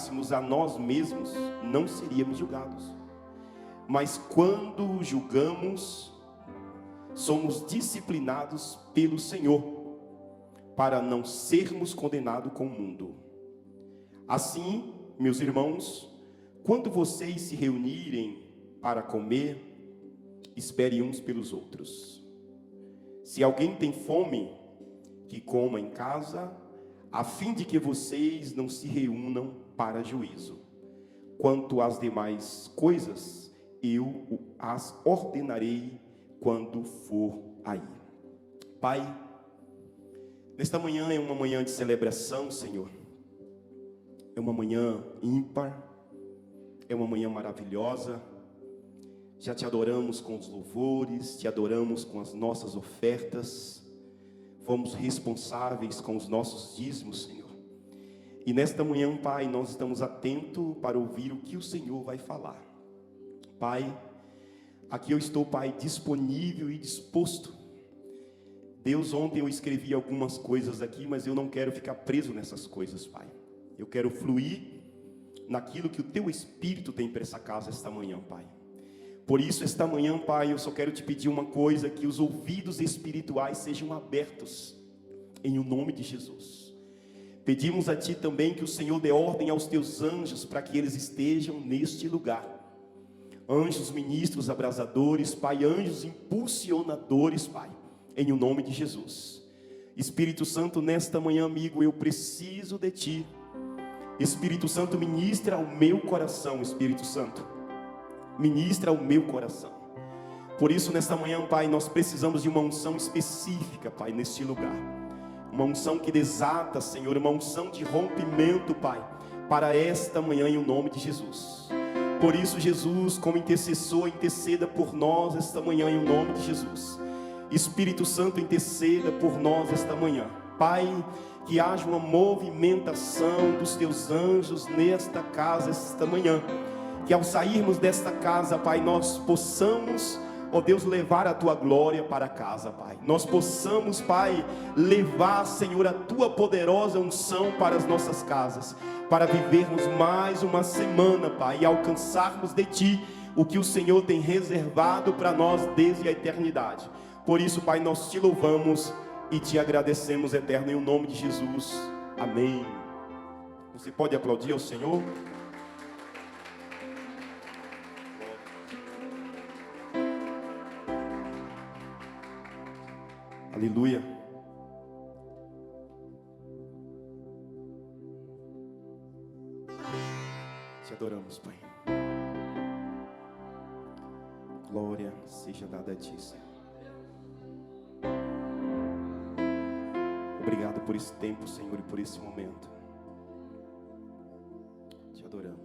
julgássemos a nós mesmos, não seríamos julgados. Mas quando julgamos, somos disciplinados pelo Senhor, para não sermos condenados com o mundo. Assim, meus irmãos, quando vocês se reunirem para comer, espere uns pelos outros. Se alguém tem fome, que coma em casa, a fim de que vocês não se reúnam para juízo. Quanto às demais coisas, eu as ordenarei quando for aí. Pai, nesta manhã é uma manhã de celebração, Senhor. É uma manhã ímpar, é uma manhã maravilhosa. Já te adoramos com os louvores, te adoramos com as nossas ofertas. Fomos responsáveis com os nossos dízimos, Senhor. E nesta manhã, Pai, nós estamos atentos para ouvir o que o Senhor vai falar. Pai, aqui eu estou, Pai, disponível e disposto. Deus, ontem eu escrevi algumas coisas aqui, mas eu não quero ficar preso nessas coisas, Pai. Eu quero fluir naquilo que o Teu Espírito tem para essa casa esta manhã, Pai. Por isso, esta manhã, Pai, eu só quero te pedir uma coisa, que os ouvidos espirituais sejam abertos, em o nome de Jesus. Pedimos a Ti também que o Senhor dê ordem aos Teus anjos, para que eles estejam neste lugar. Anjos ministros abrasadores, Pai, anjos impulsionadores, Pai, em o nome de Jesus. Espírito Santo, nesta manhã, amigo, eu preciso de Ti. Espírito Santo, ministra ao meu coração, Espírito Santo. Ministra ao meu coração. Por isso, nesta manhã, Pai, nós precisamos de uma unção específica, Pai, neste lugar. Uma unção que desata, Senhor, uma unção de rompimento, Pai, para esta manhã, em o nome de Jesus. Por isso, Jesus, como intercessor, interceda por nós esta manhã, em o nome de Jesus. Espírito Santo, interceda por nós esta manhã. Pai, que haja uma movimentação dos Teus anjos nesta casa esta manhã. Que ao sairmos desta casa, Pai, nós possamos, ó Deus, levar a Tua glória para casa, Pai. Nós possamos, Pai, levar, Senhor, a Tua poderosa unção para as nossas casas, para vivermos mais uma semana, Pai, e alcançarmos de Ti o que o Senhor tem reservado para nós desde a eternidade. Por isso, Pai, nós Te louvamos e Te agradecemos, eterno, em nome de Jesus. Amém. Você pode aplaudir ao Senhor? Aleluia. Te adoramos, Pai. Glória seja dada a Ti, Senhor. Obrigado por esse tempo, Senhor, e por esse momento. Te adoramos.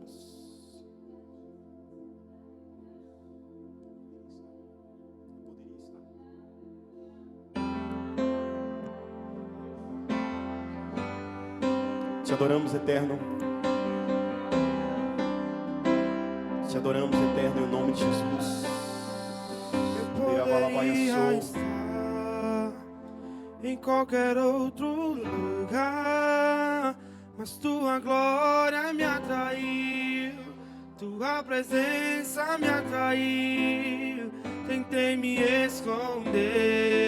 Te adoramos, eterno. Te adoramos, eterno, em nome de Jesus. Eu poderia estar em qualquer outro lugar, mas Tua glória me atraiu, Tua presença me atraiu. Tentei me esconder,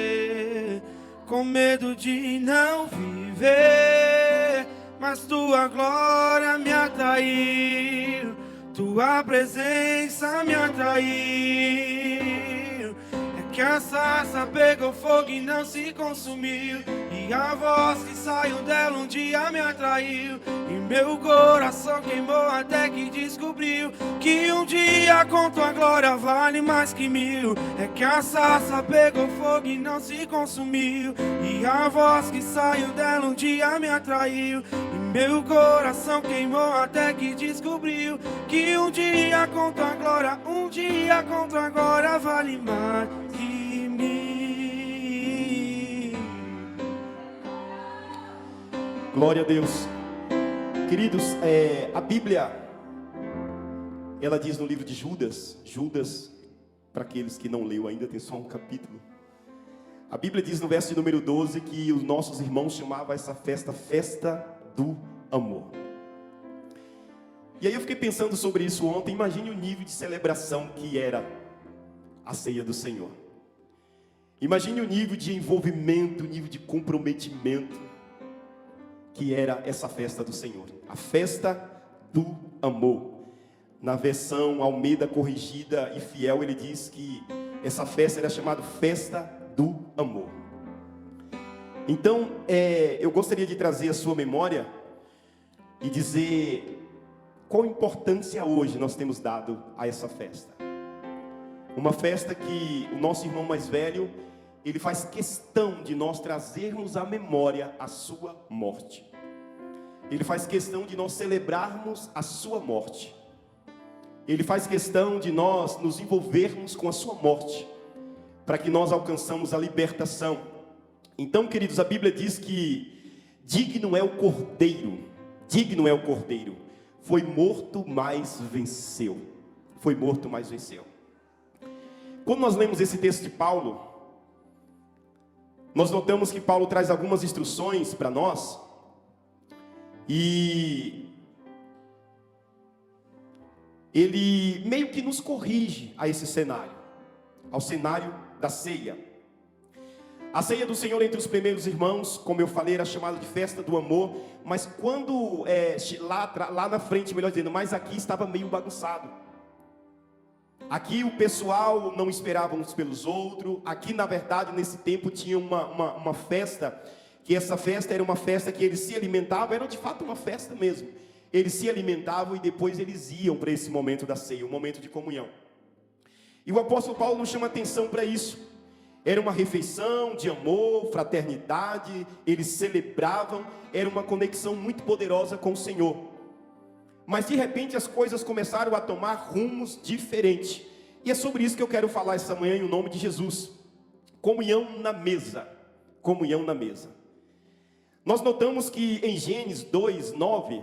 com medo de não viver, mas Tua glória me atraiu, Tua presença me atraiu. É que a sarça pegou fogo e não se consumiu, e a voz que saiu dela um dia me atraiu, e meu coração queimou até que descobriu que um dia com Tua glória vale mais que mil. É que a sarça pegou fogo e não se consumiu, e a voz que saiu dela um dia me atraiu, e meu coração queimou até que descobriu que um dia com Tua glória, um dia com Tua glória vale mais que mil. Glória a Deus. Queridos, a Bíblia, ela diz no livro de Judas, para aqueles que não leu ainda, tem só um capítulo. A Bíblia diz no verso de número 12 que os nossos irmãos chamavam essa festa, festa do amor. E aí eu fiquei pensando sobre isso ontem. Imagine o nível de celebração que era a ceia do Senhor. Imagine o nível de envolvimento, o nível de comprometimento que era essa festa do Senhor. A festa do amor. Na versão Almeida Corrigida e Fiel, ele diz que essa festa era chamada Festa do Amor. Então, eu gostaria de trazer a sua memória e dizer qual importância hoje nós temos dado a essa festa. Uma festa que o nosso irmão mais velho, ele faz questão de nós trazermos à memória a sua morte. Ele faz questão de nós celebrarmos a sua morte. Ele faz questão de nós nos envolvermos com a sua morte, para que nós alcançamos a libertação. Então, queridos, a Bíblia diz que digno é o Cordeiro, foi morto, mas venceu. Foi morto, mas venceu. Quando nós lemos esse texto de Paulo, nós notamos que Paulo traz algumas instruções para nós, e ele meio que nos corrige a esse cenário, ao cenário da ceia. A ceia do Senhor entre os primeiros irmãos, como eu falei, era chamada de festa do amor, mas quando, lá na frente, melhor dizendo, mas aqui estava meio bagunçado. Aqui o pessoal não esperava uns pelos outros. Aqui, na verdade, nesse tempo tinha uma festa, que essa festa era uma festa que eles se alimentavam, era de fato uma festa mesmo. Eles se alimentavam e depois eles iam para esse momento da ceia, um momento de comunhão. E o apóstolo Paulo nos chama atenção para isso. Era uma refeição de amor, fraternidade, eles celebravam, era uma conexão muito poderosa com o Senhor. Mas de repente as coisas começaram a tomar rumos diferentes. E é sobre isso que eu quero falar essa manhã em nome de Jesus. Comunhão na mesa. Comunhão na mesa. Nós notamos que em Gênesis 2:9,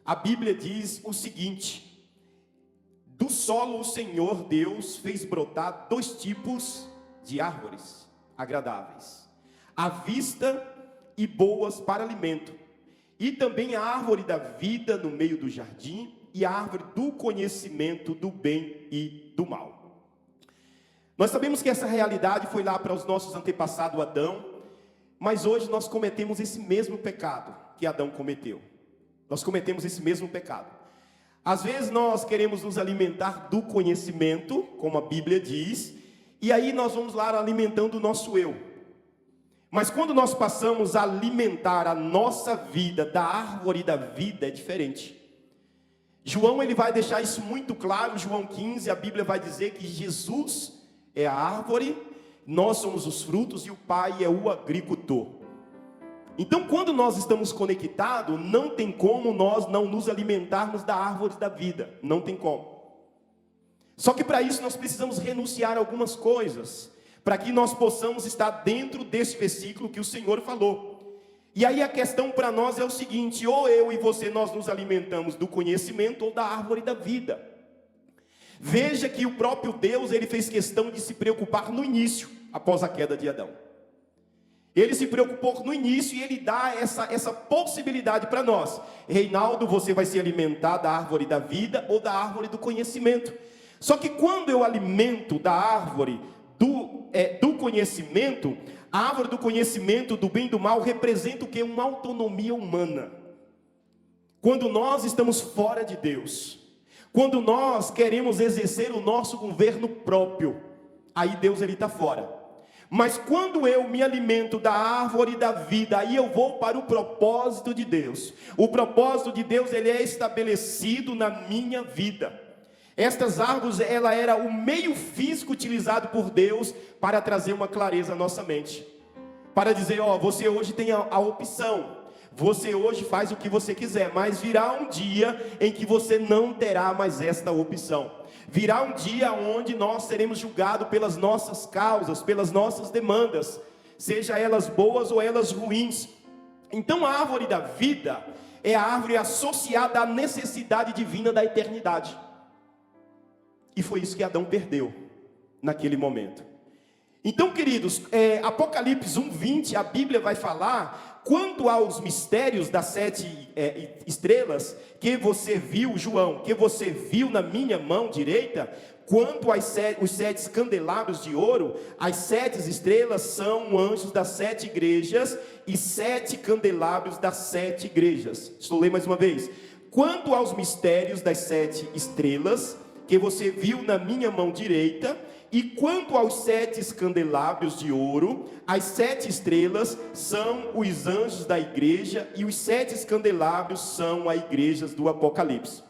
a Bíblia diz o seguinte: do solo o Senhor Deus fez brotar 2 tipos de árvores agradáveis, à vista e boas para alimento, e também a árvore da vida no meio do jardim, e a árvore do conhecimento do bem e do mal. Nós sabemos que essa realidade foi lá para os nossos antepassados Adão, mas hoje nós cometemos esse mesmo pecado que Adão cometeu. Nós cometemos esse mesmo pecado. Às vezes nós queremos nos alimentar do conhecimento, como a Bíblia diz, e aí nós vamos lá alimentando o nosso eu. Mas quando nós passamos a alimentar a nossa vida da árvore da vida, é diferente. João, ele vai deixar isso muito claro. João 15, a Bíblia vai dizer que Jesus é a árvore, nós somos os frutos e o Pai é o agricultor. Então, quando nós estamos conectados, não tem como nós não nos alimentarmos da árvore da vida. Não tem como. Só que para isso nós precisamos renunciar a algumas coisas, para que nós possamos estar dentro desse versículo que o Senhor falou. E aí a questão para nós é o seguinte: ou eu e você, nós nos alimentamos do conhecimento ou da árvore da vida. Veja que o próprio Deus, ele fez questão de se preocupar no início, após a queda de Adão. Ele se preocupou no início e ele dá essa possibilidade para nós. Reinaldo, você vai se alimentar da árvore da vida ou da árvore do conhecimento. Só que quando eu alimento da árvore do conhecimento, a árvore do conhecimento do bem e do mal representa o que? Uma autonomia humana. Quando nós estamos fora de Deus, quando nós queremos exercer o nosso governo próprio, aí Deus ele está fora. Mas quando eu me alimento da árvore da vida, aí eu vou para o propósito de Deus. O propósito de Deus, ele é estabelecido na minha vida. Estas árvores, ela era o meio físico utilizado por Deus para trazer uma clareza à nossa mente. Para dizer, você hoje tem a opção. Você hoje faz o que você quiser, mas virá um dia em que você não terá mais esta opção. Virá um dia onde nós seremos julgados pelas nossas causas, pelas nossas demandas, seja elas boas ou elas ruins. Então a árvore da vida é a árvore associada à necessidade divina da eternidade. E foi isso que Adão perdeu naquele momento. Então, queridos, Apocalipse 1:20, a Bíblia vai falar quanto aos mistérios das 7 estrelas que você viu, João, que você viu na minha mão direita. Quanto os 7 candelabros de ouro, as 7 estrelas são anjos das 7 igrejas e 7 candelabros das 7 igrejas. Estou lendo mais uma vez. Quanto aos mistérios das 7 estrelas que você viu na minha mão direita, e quanto aos 7 candelabros de ouro, as 7 estrelas são os anjos da igreja e os 7 candelabros são as igrejas do Apocalipse.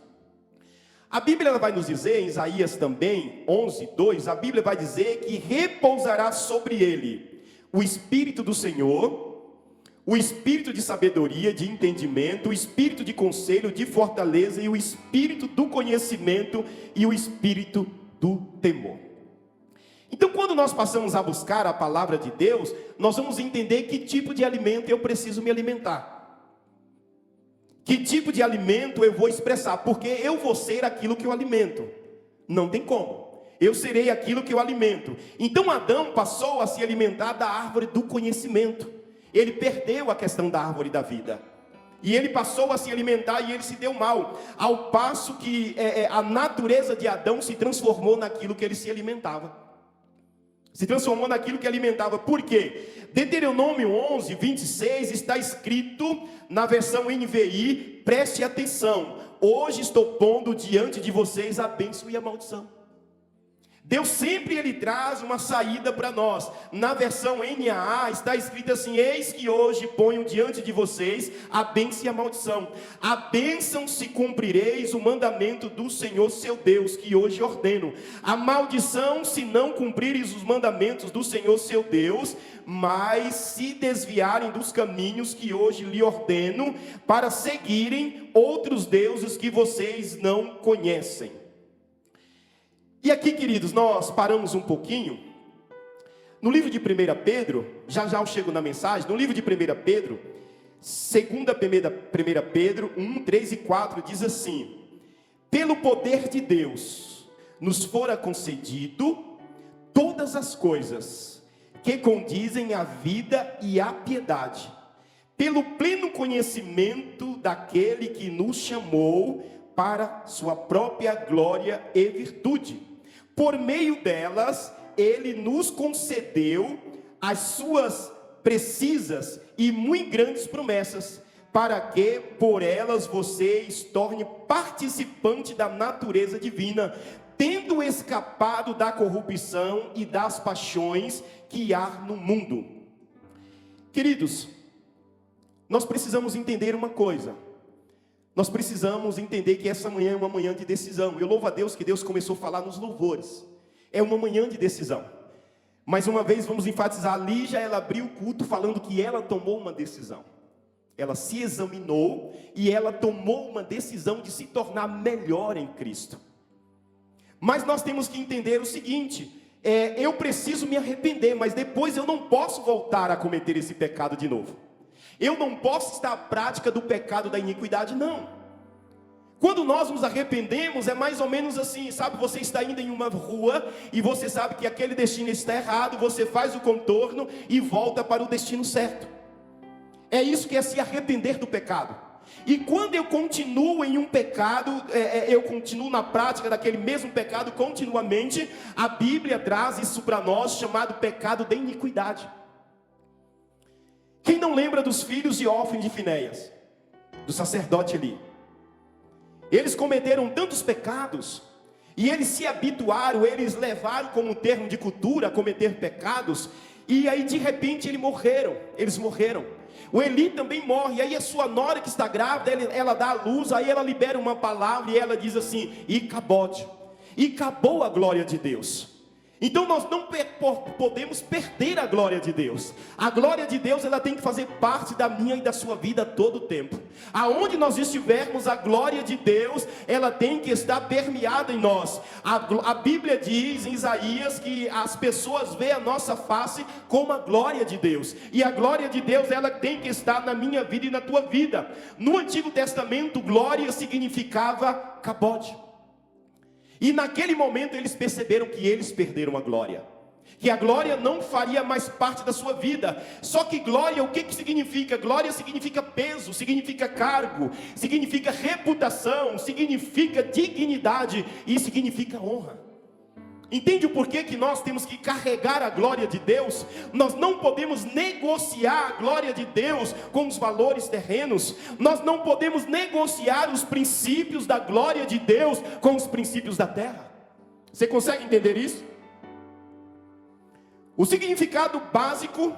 A Bíblia ela vai nos dizer, em Isaías também, 11:2, a Bíblia vai dizer que repousará sobre ele o Espírito do Senhor, o Espírito de sabedoria, de entendimento, o Espírito de conselho, de fortaleza, e o Espírito do conhecimento e o Espírito do temor. Então, quando nós passamos a buscar a palavra de Deus, nós vamos entender que tipo de alimento eu preciso me alimentar. Que tipo de alimento eu vou expressar? Porque eu vou ser aquilo que eu alimento. Não tem como. Eu serei aquilo que eu alimento. Então Adão passou a se alimentar da árvore do conhecimento. Ele perdeu a questão da árvore da vida. E ele passou a se alimentar e ele se deu mal. Ao passo que a natureza de Adão se transformou naquilo que ele se alimentava. Se transformou naquilo que alimentava. Por quê? Deuteronômio 11:26 está escrito na versão NVI, preste atenção: hoje estou pondo diante de vocês a bênção e a maldição. Deus sempre ele traz uma saída para nós. Na versão NAA está escrito assim: eis que hoje ponho diante de vocês a bênção e a maldição. A bênção se cumprireis o mandamento do Senhor seu Deus, que hoje ordeno. A maldição se não cumprires os mandamentos do Senhor seu Deus, mas se desviarem dos caminhos que hoje lhe ordeno, para seguirem outros deuses que vocês não conhecem. E aqui, queridos, nós paramos um pouquinho. No livro de 1 Pedro, já eu chego na mensagem, no livro de 1 Pedro, 1 Pedro 1, 3 e 4, diz assim: pelo poder de Deus, nos fora concedido todas as coisas que condizem à vida e à piedade, pelo pleno conhecimento daquele que nos chamou para sua própria glória e virtude. Por meio delas, ele nos concedeu as suas precisas e muito grandes promessas, para que por elas vocês tornem participante da natureza divina, tendo escapado da corrupção e das paixões que há no mundo. Queridos, nós precisamos entender uma coisa. Nós precisamos entender que essa manhã é uma manhã de decisão. Eu louvo a Deus que Deus começou a falar nos louvores. É uma manhã de decisão. Mais uma vez vamos enfatizar, a Lígia, ela abriu o culto falando que ela tomou uma decisão. Ela se examinou e ela tomou uma decisão de se tornar melhor em Cristo. Mas nós temos que entender o seguinte: eu preciso me arrepender, mas depois eu não posso voltar a cometer esse pecado de novo. Eu não posso estar à prática do pecado da iniquidade, não. Quando nós nos arrependemos, é mais ou menos assim, sabe? Você está indo em uma rua e você sabe que aquele destino está errado, você faz o contorno e volta para o destino certo. É isso que é se arrepender do pecado. E quando eu continuo em um pecado, eu continuo na prática daquele mesmo pecado continuamente, a Bíblia traz isso para nós, chamado pecado da iniquidade. Quem não lembra dos filhos de Hófni de Finéias, do sacerdote Eli? Eles cometeram tantos pecados, e eles se habituaram, eles levaram como termo de cultura a cometer pecados, e aí de repente eles morreram. O Eli também morre, e aí a sua nora que está grávida, ela dá a luz, aí ela libera uma palavra, e ela diz assim: Icabode, e acabou a glória de Deus. Então nós não podemos perder a glória de Deus. A glória de Deus, ela tem que fazer parte da minha e da sua vida todo o tempo. Aonde nós estivermos, a glória de Deus, ela tem que estar permeada em nós. A Bíblia diz em Isaías que as pessoas veem a nossa face como a glória de Deus. E a glória de Deus, ela tem que estar na minha vida e na tua vida. No Antigo Testamento, glória significava cabode. E naquele momento eles perceberam que eles perderam a glória. que a glória não faria mais parte da sua vida. Só que glória, o que significa? Glória significa peso, significa cargo, significa reputação, significa dignidade e significa honra. Entende o porquê que nós temos que carregar a glória de Deus? Nós não podemos negociar a glória de Deus com os valores terrenos. Nós não podemos negociar os princípios da glória de Deus com os princípios da terra. Você consegue entender isso? O significado básico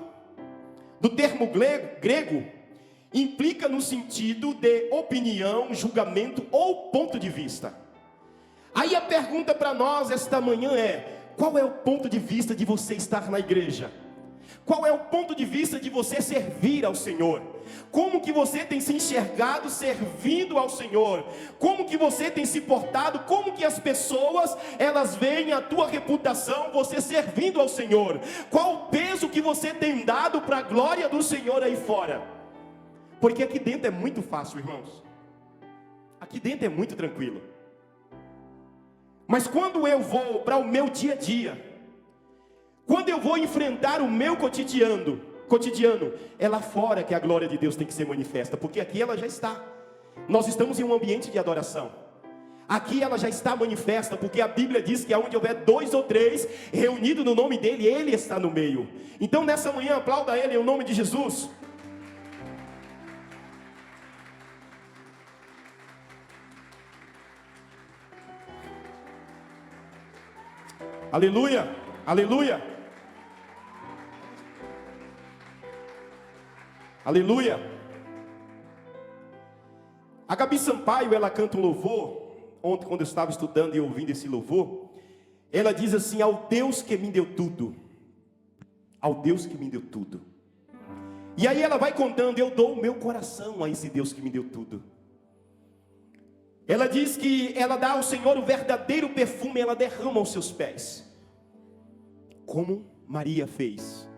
do termo grego implica no sentido de opinião, julgamento ou ponto de vista. Aí a pergunta para nós esta manhã é: qual é o ponto de vista de você estar na igreja? Qual é o ponto de vista de você servir ao Senhor? Como que você tem se enxergado servindo ao Senhor? Como que você tem se portado? Como que as pessoas, elas veem a tua reputação, você servindo ao Senhor? Qual o peso que você tem dado para a glória do Senhor aí fora? Porque aqui dentro é muito fácil, irmãos. Aqui dentro é muito tranquilo. Mas quando eu vou para o meu dia a dia, quando eu vou enfrentar o meu cotidiano, é lá fora que a glória de Deus tem que ser manifesta, porque aqui ela já está. Nós estamos em um ambiente de adoração. Aqui ela já está manifesta, porque a Bíblia diz que aonde houver 2 ou 3 reunidos no nome dele, ele está no meio. Então nessa manhã aplauda ele em nome de Jesus. Aleluia, aleluia. Aleluia. A Gabi Sampaio, ela canta um louvor. Ontem, quando eu estava estudando e ouvindo esse louvor, ela diz assim: ao Deus que me deu tudo, ao Deus que me deu tudo. E aí ela vai contando: eu dou o meu coração a esse Deus que me deu tudo. Ela diz que ela dá ao Senhor o verdadeiro perfume, ela derrama aos seus pés, como Maria fez,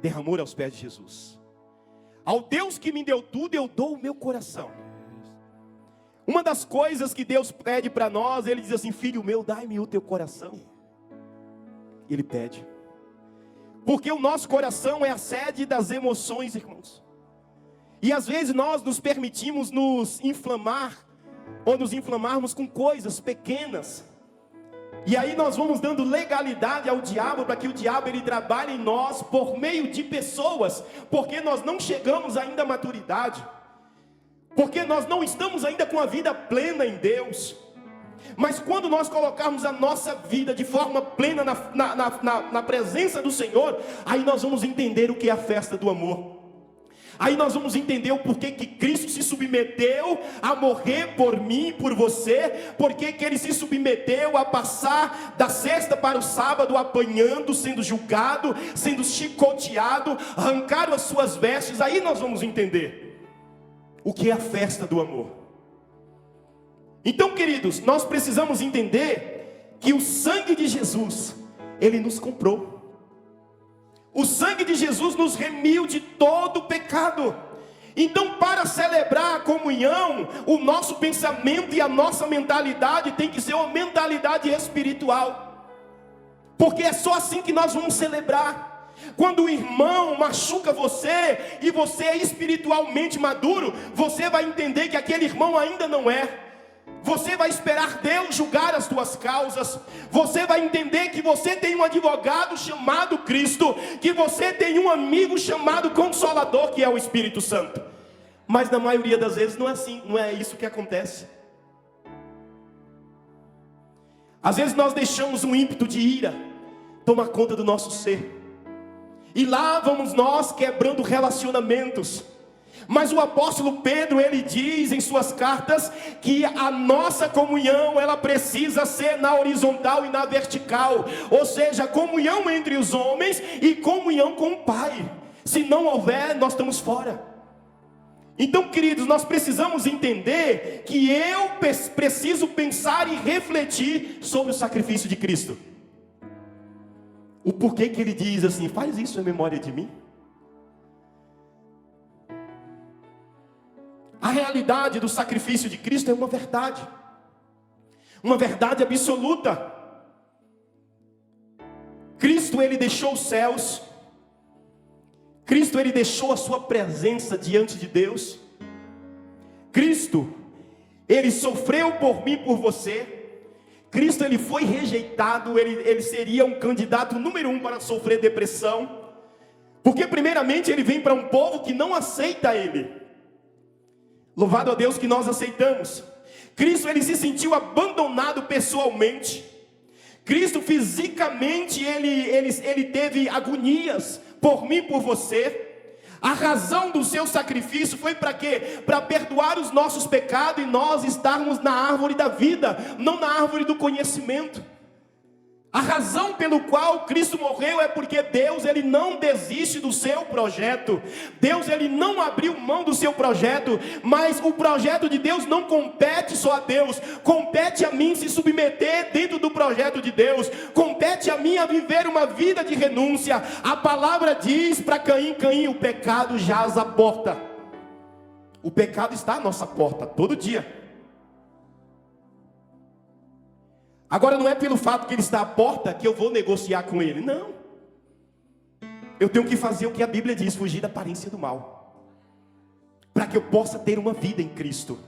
derramou aos pés de Jesus. Ao Deus que me deu tudo, eu dou o meu coração. Uma das coisas que Deus pede para nós, Ele diz assim: filho meu, dai-me o teu coração. Ele pede, porque o nosso coração é a sede das emoções, irmãos. E às vezes nós nos permitimos nos inflamar, ou nos inflamarmos com coisas pequenas. E aí nós vamos dando legalidade ao diabo, para que o diabo ele trabalhe em nós por meio de pessoas, porque nós não chegamos ainda à maturidade, porque nós não estamos ainda com a vida plena em Deus. Mas quando nós colocarmos a nossa vida de forma plena na presença do Senhor, aí nós vamos entender o que é a festa do amor. Aí nós vamos entender o porquê que Cristo se submeteu a morrer por mim, por você. Porquê que Ele se submeteu a passar da sexta para o sábado, apanhando, sendo julgado, sendo chicoteado, arrancaram as suas vestes. Aí nós vamos entender o que é a festa do amor. Então, queridos, nós precisamos entender que o sangue de Jesus, Ele nos comprou. O sangue de Jesus nos remiu de todo o pecado. Então, para celebrar a comunhão, o nosso pensamento e a nossa mentalidade tem que ser uma mentalidade espiritual, porque é só assim que nós vamos celebrar. Quando o irmão machuca você e você é espiritualmente maduro, você vai entender que aquele irmão ainda não é. Você vai esperar Deus julgar as tuas causas. Você vai entender que você tem um advogado chamado Cristo, que você tem um amigo chamado Consolador, que é o Espírito Santo. Mas na maioria das vezes não é assim, não é isso que acontece. Às vezes nós deixamos um ímpeto de ira tomar conta do nosso ser, e lá vamos nós quebrando relacionamentos. Mas o apóstolo Pedro, ele diz em suas cartas que a nossa comunhão, ela precisa ser na horizontal e na vertical. Ou seja, comunhão entre os homens e comunhão com o Pai. Se não houver, nós estamos fora. Então, queridos, nós precisamos entender que eu preciso pensar e refletir sobre o sacrifício de Cristo. O porquê que ele diz assim: faz isso em memória de mim. A realidade do sacrifício de Cristo é uma verdade absoluta. Cristo Cristo, ele deixou os céus. Cristo, ele deixou a sua presença diante de Deus. Cristo, ele sofreu por mim, por você. Cristo, ele foi rejeitado, ele seria um candidato número 1 para sofrer depressão. Porque primeiramente ele vem para um povo que não aceita ele. Louvado a Deus que nós aceitamos. Cristo, ele se sentiu abandonado pessoalmente. Cristo fisicamente, ele teve agonias por mim, por você. A razão do seu sacrifício foi para quê? Para perdoar os nossos pecados e nós estarmos na árvore da vida, não na árvore do conhecimento. A razão pelo qual Cristo morreu é porque Deus, ele não desiste do seu projeto. Deus, ele não abriu mão do seu projeto, mas o projeto de Deus não compete só a Deus, compete a mim se submeter dentro do projeto de Deus, compete a mim a viver uma vida de renúncia. A palavra diz para Caim: Caim, o pecado jaz à porta. O pecado está à nossa porta todo dia. Agora não é pelo fato que ele está à porta que eu vou negociar com ele, não. Eu tenho que fazer o que a Bíblia diz, fugir da aparência do mal, para que eu possa ter uma vida em Cristo.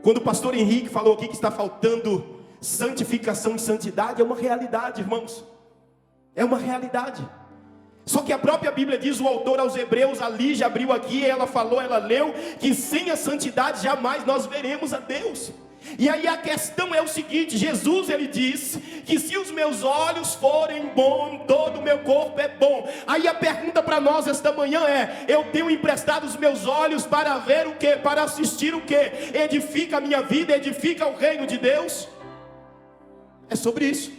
Quando o pastor Henrique falou aqui que está faltando santificação e santidade, é uma realidade, irmãos. É uma realidade. Só que a própria Bíblia diz, o autor aos Hebreus, a Lígia abriu aqui, ela falou, ela leu, que sem a santidade jamais nós veremos a Deus. E aí a questão é o seguinte: Jesus, ele diz que se os meus olhos forem bons, todo o meu corpo é bom. Aí a pergunta para nós esta manhã é: eu tenho emprestado os meus olhos para ver o que? Para assistir o que? Edifica a minha vida, edifica o reino de Deus? É sobre isso.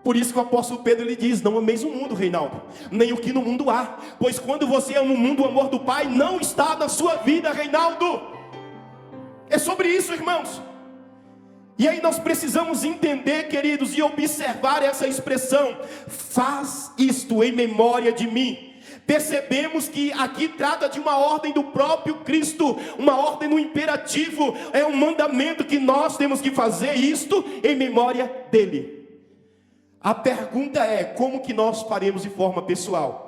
Por isso que o apóstolo Pedro, ele diz: não ameis o mundo, Reinaldo, nem o que no mundo há, pois quando você ama o mundo, o amor do Pai não está na sua vida, Reinaldo. É sobre isso, irmãos. E aí nós precisamos entender, queridos, e observar essa expressão: faz isto em memória de mim. Percebemos que aqui trata de uma ordem do próprio Cristo, uma ordem no imperativo, é um mandamento que nós temos que fazer isto em memória dele. A pergunta é: como que nós faremos de forma pessoal?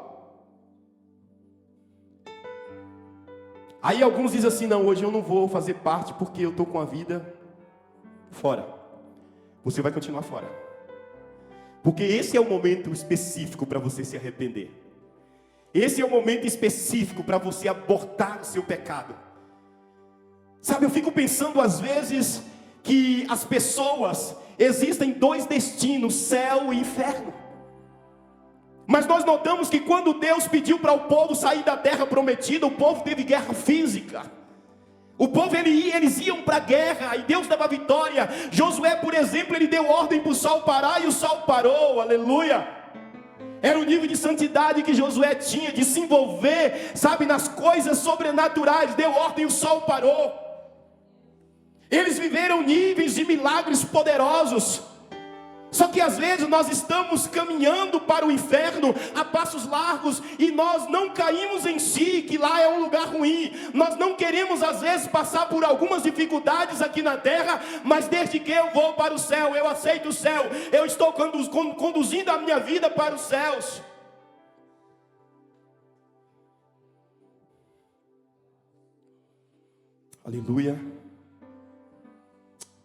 Aí alguns dizem assim: não, hoje eu não vou fazer parte porque eu estou com a vida fora. Você vai continuar fora, porque esse é o momento específico para você se arrepender. Esse é o momento específico para você abortar o seu pecado. Sabe, eu fico pensando às vezes que as pessoas, existem dois destinos, céu e inferno. Mas nós notamos que quando Deus pediu para o povo sair da terra prometida, o povo teve guerra física. O povo, eles iam para a guerra e Deus dava vitória. Josué, por exemplo, ele deu ordem para o sol parar e o sol parou, aleluia. Era o nível de santidade que Josué tinha, de se envolver, sabe, nas coisas sobrenaturais. Deu ordem e o sol parou. Eles viveram níveis de milagres poderosos. Só que às vezes nós estamos caminhando para o inferno a passos largos e nós não caímos em si, que lá é um lugar ruim. Nós não queremos às vezes passar por algumas dificuldades aqui na terra, mas desde que eu vou para o céu, eu aceito o céu, eu estou conduzindo a minha vida para os céus. Aleluia.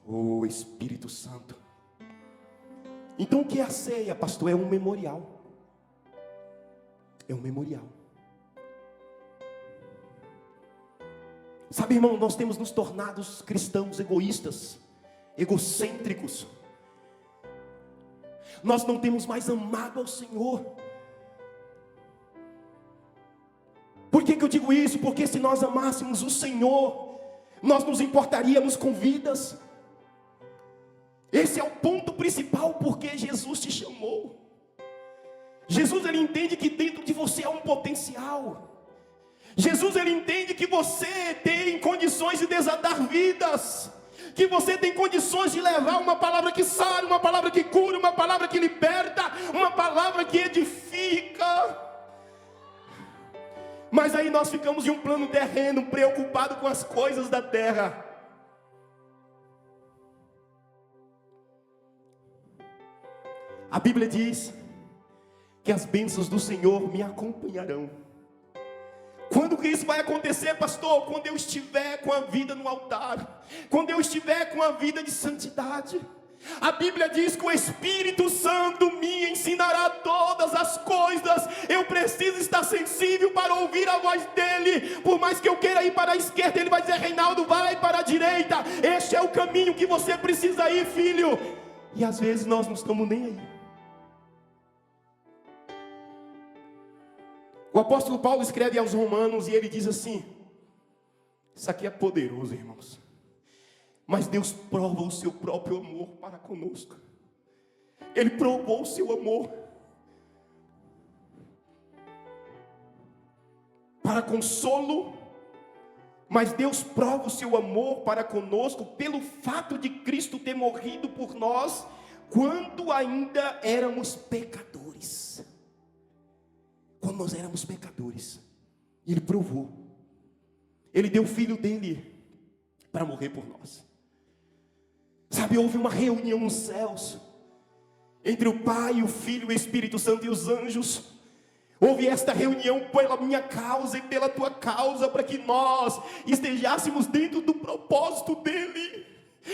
Oh Espírito Santo. Então o que é a ceia, pastor? É um memorial. É um memorial. Sabe, irmão, nós temos nos tornado cristãos egoístas, egocêntricos. Nós não temos mais amado ao Senhor. Por que eu digo isso? Porque se nós amássemos o Senhor, nós nos importaríamos com vidas. Esse é o ponto principal porque Jesus te chamou. Jesus, ele entende que dentro de você há um potencial. Jesus, ele entende que você tem condições de desatar vidas, que você tem condições de levar uma palavra que sara, uma palavra que cura, uma palavra que liberta, uma palavra que edifica. Mas aí nós ficamos em um plano terreno, preocupado com as coisas da terra. A Bíblia Bíblia diz que as bênçãos do Senhor me acompanharão. Quando que isso vai acontecer, pastor? Quando eu estiver com a vida no altar, quando eu estiver com a vida de santidade. A Bíblia diz que o Espírito Santo me ensinará todas as coisas. Eu preciso estar sensível para ouvir a voz dele. Por mais que eu queira ir para a esquerda, ele vai dizer: Reinaldo, vai para a direita. Este é o caminho que você precisa ir, filho. E às vezes nós não estamos nem aí. O apóstolo Paulo escreve aos Romanos e ele diz assim: isso aqui é poderoso, irmãos. Mas Deus prova o seu próprio amor para conosco. Ele provou o seu amor para consolo. Mas Deus prova o seu amor para conosco pelo fato de Cristo ter morrido por nós quando ainda éramos pecadores. Quando nós éramos pecadores, Ele provou. Ele deu o Filho dele para morrer por nós. Sabe, houve uma reunião nos céus entre o Pai, o Filho, o Espírito Santo e os anjos. Houve esta reunião pela minha causa e pela tua causa, para que nós estejássemos dentro do propósito dele.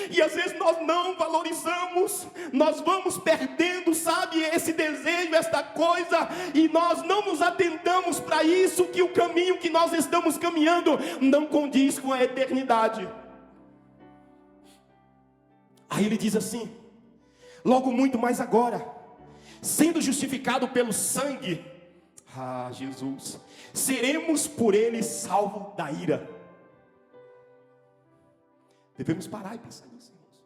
E às vezes nós não valorizamos, nós vamos perdendo, sabe, esse desejo, esta coisa, e nós não nos atentamos para isso, que o caminho que nós estamos caminhando não condiz com a eternidade. Aí ele diz assim: logo muito mais agora, sendo justificado pelo sangue, Jesus, seremos por ele salvos da ira. Devemos parar e pensar nisso, irmãos.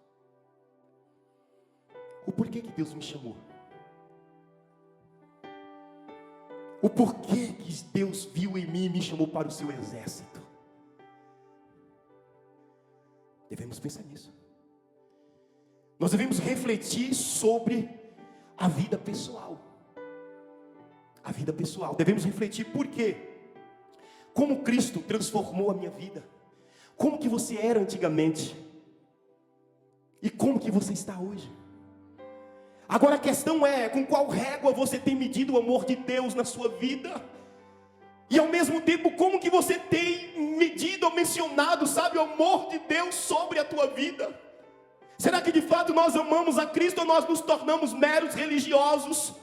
O porquê que Deus me chamou? O porquê que Deus viu em mim e me chamou para o seu exército? Devemos pensar nisso. Nós devemos refletir sobre a vida pessoal. A vida pessoal. Devemos refletir por quê? Como Cristo transformou a minha vida. Como que você era antigamente? E como que você está hoje? Agora a questão é, com qual régua você tem medido o amor de Deus na sua vida? E ao mesmo tempo, como que você tem medido ou mencionado, sabe, o amor de Deus sobre a tua vida? Será que de fato nós amamos a Cristo ou nós nos tornamos meros religiosos?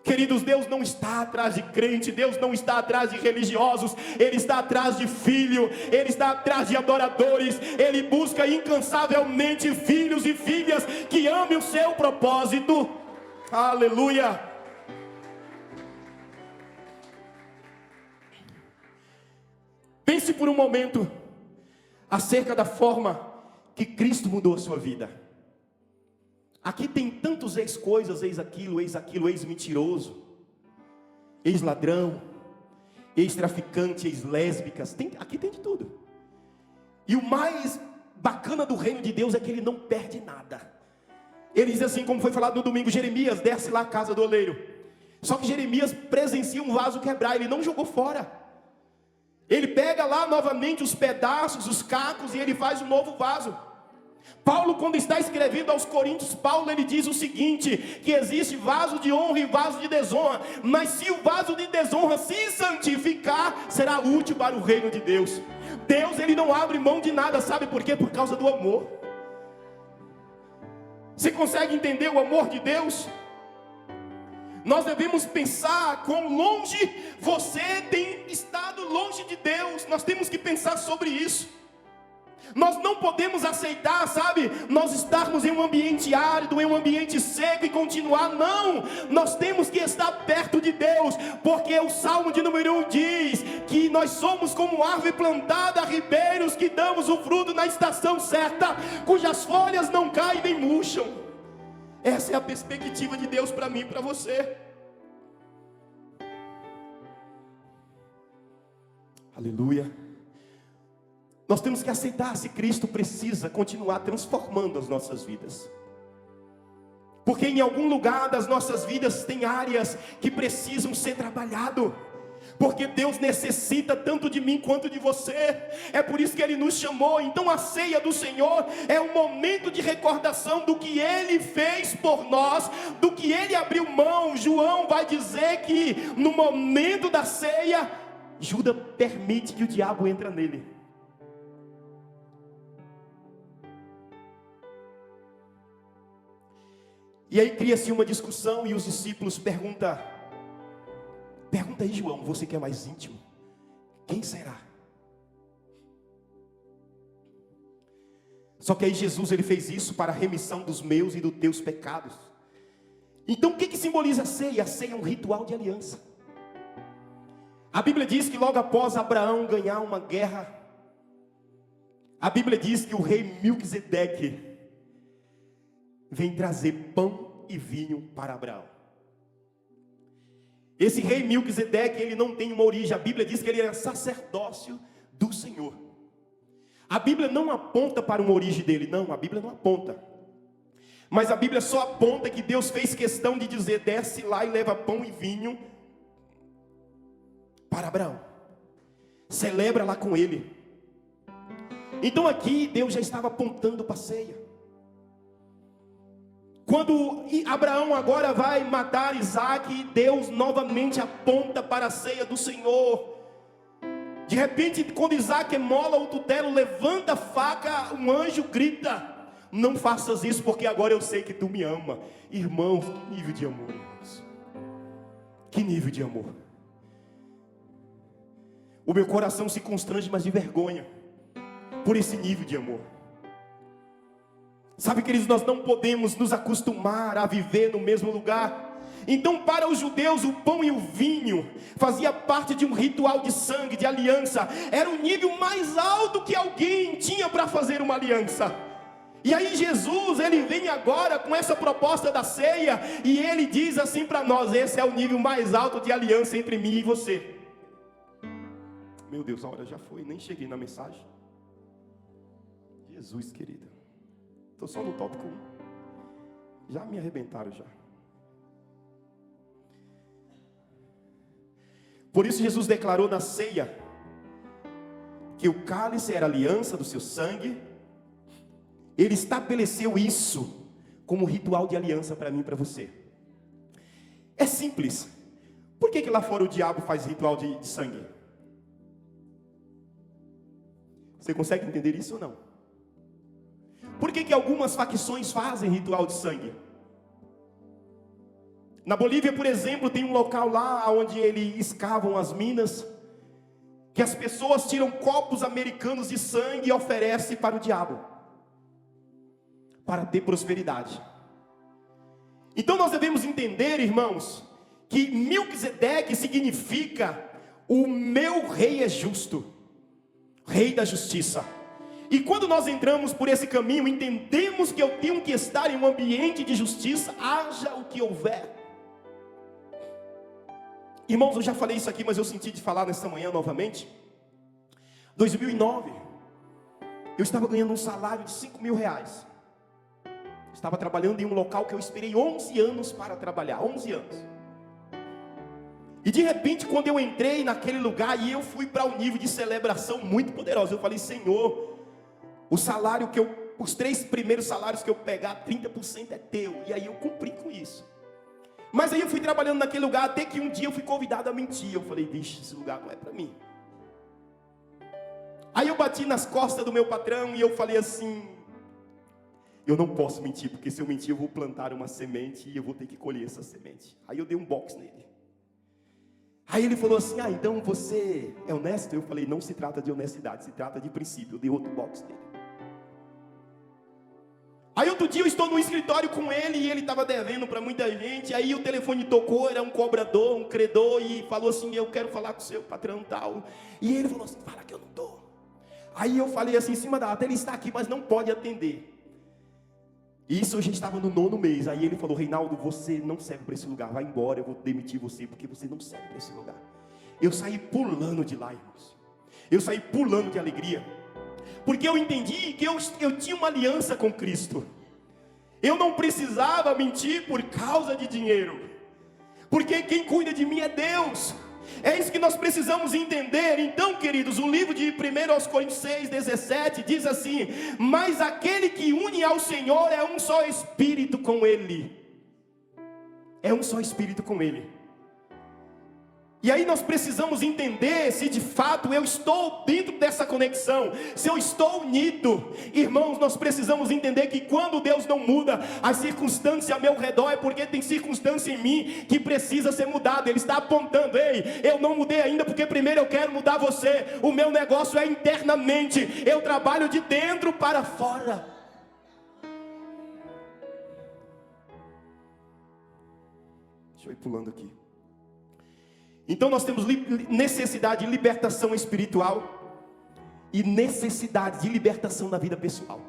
Queridos, Deus não está atrás de crente, Deus não está atrás de religiosos, Ele está atrás de filho, Ele está atrás de adoradores. Ele busca incansavelmente filhos e filhas que amem o seu propósito. Aleluia! Pense por um momento acerca da forma que Cristo mudou a sua vida. Aqui tem tantos ex-coisas, ex-aquilo, ex-mentiroso, ex-ladrão, ex-traficante, ex-lésbicas. Aqui tem de tudo. E o mais bacana do reino de Deus é que ele não perde nada. Ele diz assim, como foi falado no domingo: Jeremias, desce lá à casa do oleiro. Só que Jeremias presencia um vaso quebrar, ele não jogou fora. Ele pega lá novamente os pedaços, os cacos, e ele faz um novo vaso. Paulo, quando está escrevendo aos Coríntios, Paulo ele diz o seguinte: que existe vaso de honra e vaso de desonra, mas se o vaso de desonra se santificar, será útil para o reino de Deus. Deus, ele não abre mão de nada, sabe por quê? Por causa do amor. Você consegue entender o amor de Deus? Nós devemos pensar quão longe você tem estado longe de Deus. Nós temos que pensar sobre isso. Nós não podemos aceitar, sabe, nós estarmos em um ambiente árido, em um ambiente seco e continuar. Não, nós temos que estar perto de Deus, porque o Salmo de número 1 diz que nós somos como árvore plantada a ribeiros, que damos o fruto na estação certa, cujas folhas não caem nem murcham. Essa é a perspectiva de Deus para mim e para você. Aleluia. Nós temos que aceitar se Cristo precisa continuar transformando as nossas vidas. Porque em algum lugar das nossas vidas tem áreas que precisam ser trabalhado. porque Deus necessita tanto de mim quanto de você. É por isso que Ele nos chamou. Então a ceia do Senhor é um momento de recordação do que Ele fez por nós, do que Ele abriu mão. João vai dizer que no momento da ceia, Judas permite que o diabo entre nele. E aí cria-se uma discussão e os discípulos perguntam: pergunta aí, João, você que é mais íntimo, quem será? Só que aí Jesus, ele fez isso para a remissão dos meus e dos teus pecados. Então o que simboliza a ceia? A ceia é um ritual de aliança. A Bíblia diz que logo após Abraão ganhar uma guerra, a Bíblia diz que o rei Melquisedeque vem trazer pão e vinho para Abraão. Esse rei Melquisedeque, ele não tem uma origem. A Bíblia diz que ele era sacerdócio do Senhor. A Bíblia não aponta para uma origem dele, não, a Bíblia não aponta. Mas a Bíblia só aponta que Deus fez questão de dizer: desce lá e leva pão e vinho para Abraão. Celebra lá com ele. Então aqui Deus já estava apontando para a ceia. Quando Abraão agora vai matar Isaac, Deus novamente aponta para a ceia do Senhor. De repente, quando Isaac emola o tutelo, levanta a faca, um anjo grita: não faças isso, porque agora eu sei que tu me ama. Irmãos, que nível de amor, irmãos. Que nível de amor. O meu coração se constrange, mas de vergonha, por esse nível de amor. Sabe, queridos, nós não podemos nos acostumar a viver no mesmo lugar. Então, para os judeus, o pão e o vinho fazia parte de um ritual de sangue, de aliança. Era o nível mais alto que alguém tinha para fazer uma aliança. E aí Jesus, ele vem agora com essa proposta da ceia, e ele diz assim para nós: esse é o nível mais alto de aliança entre mim e você. Meu Deus, a hora já foi, nem cheguei na mensagem. Jesus, querida, estou só no tópico 1. Já me arrebentaram já. Por isso Jesus declarou na ceia que o cálice era a aliança do seu sangue. Ele estabeleceu isso como ritual de aliança para mim e para você. É simples. Por que lá fora o diabo faz ritual de sangue? Você consegue entender isso ou não? Por que algumas facções fazem ritual de sangue? Na Bolívia, por exemplo, tem um local lá onde eles escavam as minas, que as pessoas tiram copos americanos de sangue e oferecem para o diabo, para ter prosperidade. Então nós devemos entender, irmãos, que Melquisedeque significa: o meu rei é justo, rei da justiça. E quando nós entramos por esse caminho, entendemos que eu tenho que estar em um ambiente de justiça, haja o que houver. Irmãos, eu já falei isso aqui, mas eu senti de falar nessa manhã novamente. 2009, eu estava ganhando um salário de 5 mil reais. Estava trabalhando em um local que eu esperei 11 anos para trabalhar, 11 anos. E de repente, quando eu entrei naquele lugar, e eu fui para um nível de celebração muito poderoso, eu falei: Senhor, o salário que os 3 primeiros salários que eu pegar, 30% é teu. E aí eu cumpri com isso. Mas aí eu fui trabalhando naquele lugar, até que um dia eu fui convidado a mentir. Eu falei: vixe, esse lugar não é para mim. Aí eu bati nas costas do meu patrão e eu falei assim: eu não posso mentir, porque se eu mentir eu vou plantar uma semente e eu vou ter que colher essa semente. Aí eu dei um box nele. Aí ele falou assim: então você é honesto? Eu falei: não se trata de honestidade, se trata de princípio. Eu dei outro box nele. Aí outro dia eu estou no escritório com ele e ele estava devendo para muita gente. Aí o telefone tocou, era um cobrador, um credor, e falou assim: eu quero falar com o seu patrão tal. E ele falou assim: fala que eu não estou. Aí eu falei assim, em cima da ata: ele está aqui, mas não pode atender. Isso eu já estava no 9º mês. Aí ele falou: Reinaldo, você não serve para esse lugar, vai embora, eu vou demitir você, porque você não serve para esse lugar. Eu saí pulando de lá, irmãos. Eu saí pulando de alegria, porque eu entendi que eu tinha uma aliança com Cristo. Eu não precisava mentir por causa de dinheiro, porque quem cuida de mim é Deus. É isso que nós precisamos entender. Então, queridos, o livro de 1 aos Coríntios 6:17 diz assim: mas aquele que une ao Senhor é um só espírito com Ele. É um só espírito com Ele. E aí nós precisamos entender se de fato eu estou dentro dessa conexão, se eu estou unido. Irmãos, nós precisamos entender que quando Deus não muda as circunstâncias ao meu redor, é porque tem circunstância em mim que precisa ser mudada. Ele está apontando: ei, eu não mudei ainda, porque primeiro eu quero mudar você. O meu negócio é internamente, eu trabalho de dentro para fora. Deixa eu ir pulando aqui. Então nós temos necessidade de libertação espiritual e necessidade de libertação na vida pessoal.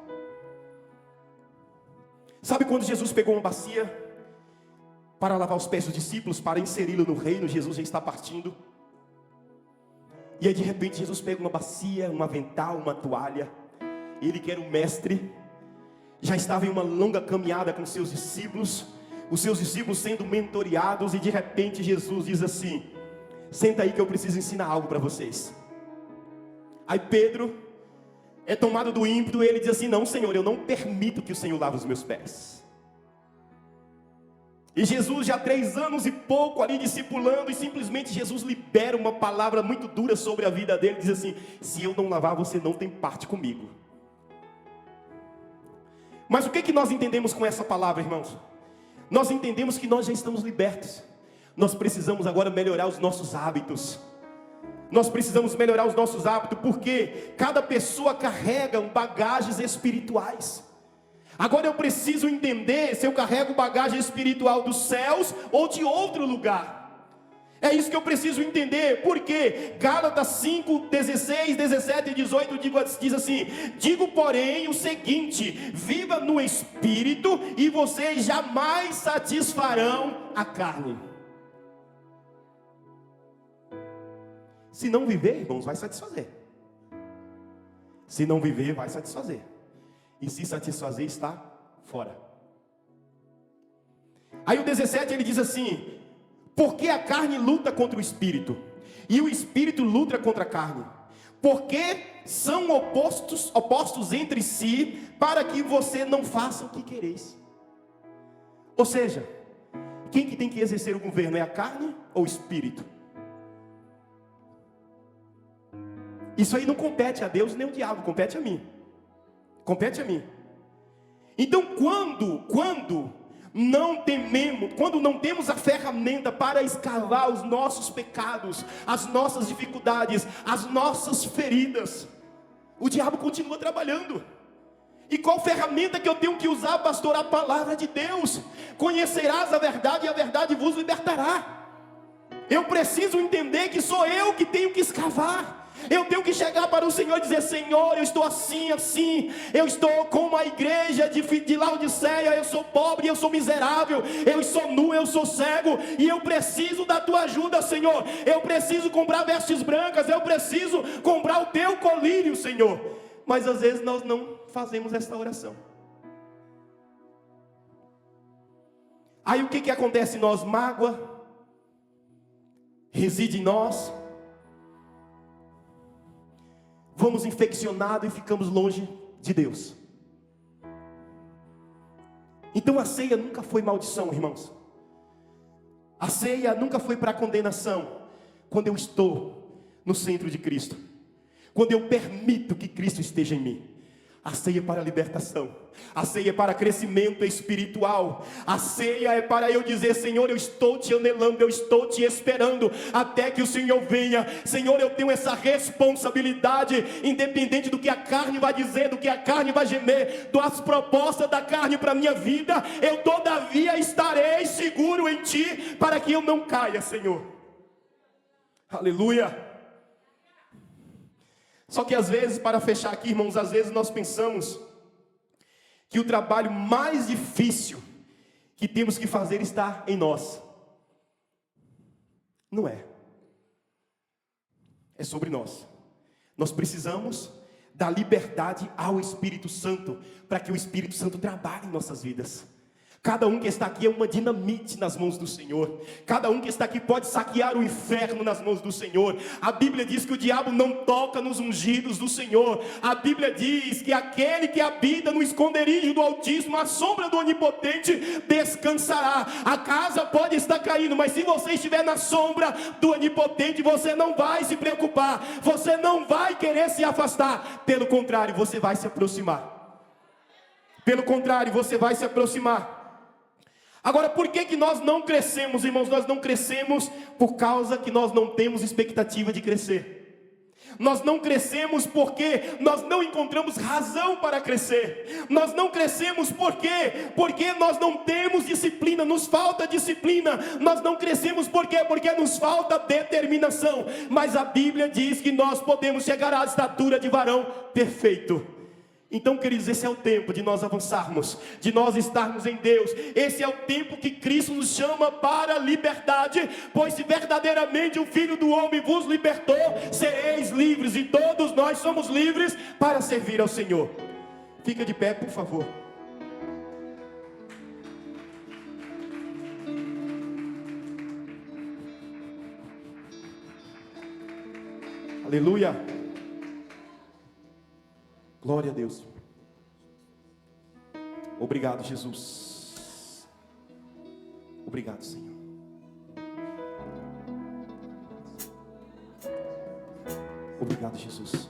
Sabe quando Jesus pegou uma bacia para lavar os pés dos discípulos, para inseri-lo no reino? Jesus já está partindo. E aí de repente Jesus pega uma bacia, um avental, uma toalha. Ele que era o mestre, já estava em uma longa caminhada com seus discípulos, os seus discípulos sendo mentoreados, e de repente Jesus diz assim: senta aí que eu preciso ensinar algo para vocês. Aí Pedro é tomado do ímpeto, e ele diz assim: não, Senhor, eu não permito que o Senhor lave os meus pés. E Jesus já 3 anos e pouco ali discipulando, e simplesmente Jesus libera uma palavra muito dura sobre a vida dele, diz assim: se eu não lavar, você não tem parte comigo. Mas o que nós entendemos com essa palavra, irmãos? Nós entendemos que nós já estamos libertos. Nós precisamos agora melhorar os nossos hábitos. Nós precisamos melhorar os nossos hábitos, porque cada pessoa carrega bagagens espirituais. Agora eu preciso entender se eu carrego bagagem espiritual dos céus ou de outro lugar. É isso que eu preciso entender, porque Gálatas 5, 16, 17 e 18 diz assim: digo porém o seguinte, viva no Espírito e vocês jamais satisfarão a carne. Se não viver, irmãos, vai satisfazer. Se não viver, vai satisfazer. E se satisfazer, está fora. Aí o 17 ele diz assim: porque a carne luta contra o Espírito, e o Espírito luta contra a carne, porque são opostos entre si, para que você não faça o que quereis. Ou seja, quem que tem que exercer o governo, é a carne ou o Espírito? Isso aí não compete a Deus nem o diabo, compete a mim. Compete a mim. Então quando não temos a ferramenta para escavar os nossos pecados, as nossas dificuldades, as nossas feridas, o diabo continua trabalhando. E qual ferramenta que eu tenho que usar, pastor? A palavra de Deus. Conhecerás a verdade e a verdade vos libertará. Eu preciso entender que sou eu que tenho que escavar. Eu tenho que chegar para o Senhor e dizer: Senhor, eu estou assim, eu estou como a igreja de Laodiceia, eu sou pobre, eu sou miserável, eu sou nu, eu sou cego, e eu preciso da tua ajuda, Senhor. Eu preciso comprar vestes brancas, eu preciso comprar o teu colírio, Senhor. Mas às vezes nós não fazemos essa oração. Aí o que acontece em nós? Mágoa reside em nós. Vamos infeccionados e ficamos longe de Deus. Então a ceia nunca foi maldição, irmãos. A ceia nunca foi para condenação. Quando eu estou no centro de Cristo, quando eu permito que Cristo esteja em mim. A ceia é para libertação. A ceia é para crescimento espiritual. A ceia é para eu dizer: Senhor, eu estou te anelando, eu estou te esperando até que o Senhor venha. Senhor, eu tenho essa responsabilidade, independente do que a carne vai dizer, do que a carne vai gemer, das propostas da carne para a minha vida. Eu todavia estarei seguro em Ti, para que eu não caia, Senhor. Aleluia. Só que às vezes, para fechar aqui, irmãos, às vezes nós pensamos que o trabalho mais difícil que temos que fazer está em nós. Não é. É sobre nós. Nós precisamos da liberdade ao Espírito Santo, para que o Espírito Santo trabalhe em nossas vidas, Cada um que está aqui é uma dinamite nas mãos do Senhor. Cada um que está aqui pode saquear o inferno nas mãos do Senhor. A Bíblia diz que o diabo não toca nos ungidos do Senhor. A Bíblia diz que aquele que habita no esconderijo do Altíssimo, à sombra do Onipotente, descansará. A casa pode estar caindo, mas se você estiver na sombra do Onipotente, você não vai se preocupar, você não vai querer se afastar. Pelo contrário, você vai se aproximar. Pelo contrário, você vai se aproximar. Agora, por que nós não crescemos, irmãos? Nós não crescemos por causa que nós não temos expectativa de crescer. Nós não crescemos porque nós não encontramos razão para crescer. Nós não crescemos porque nós não temos disciplina, nos falta disciplina. Nós não crescemos porque nos falta determinação. Mas a Bíblia diz que nós podemos chegar à estatura de varão perfeito. Então, queridos, esse é o tempo de nós avançarmos, de nós estarmos em Deus. Esse é o tempo que Cristo nos chama para a liberdade, pois se verdadeiramente o Filho do Homem vos libertou, sereis livres, e todos nós somos livres para servir ao Senhor. Fica de pé, por favor. Aleluia. Glória a Deus. Obrigado, Jesus. Obrigado, Senhor. Obrigado, Jesus.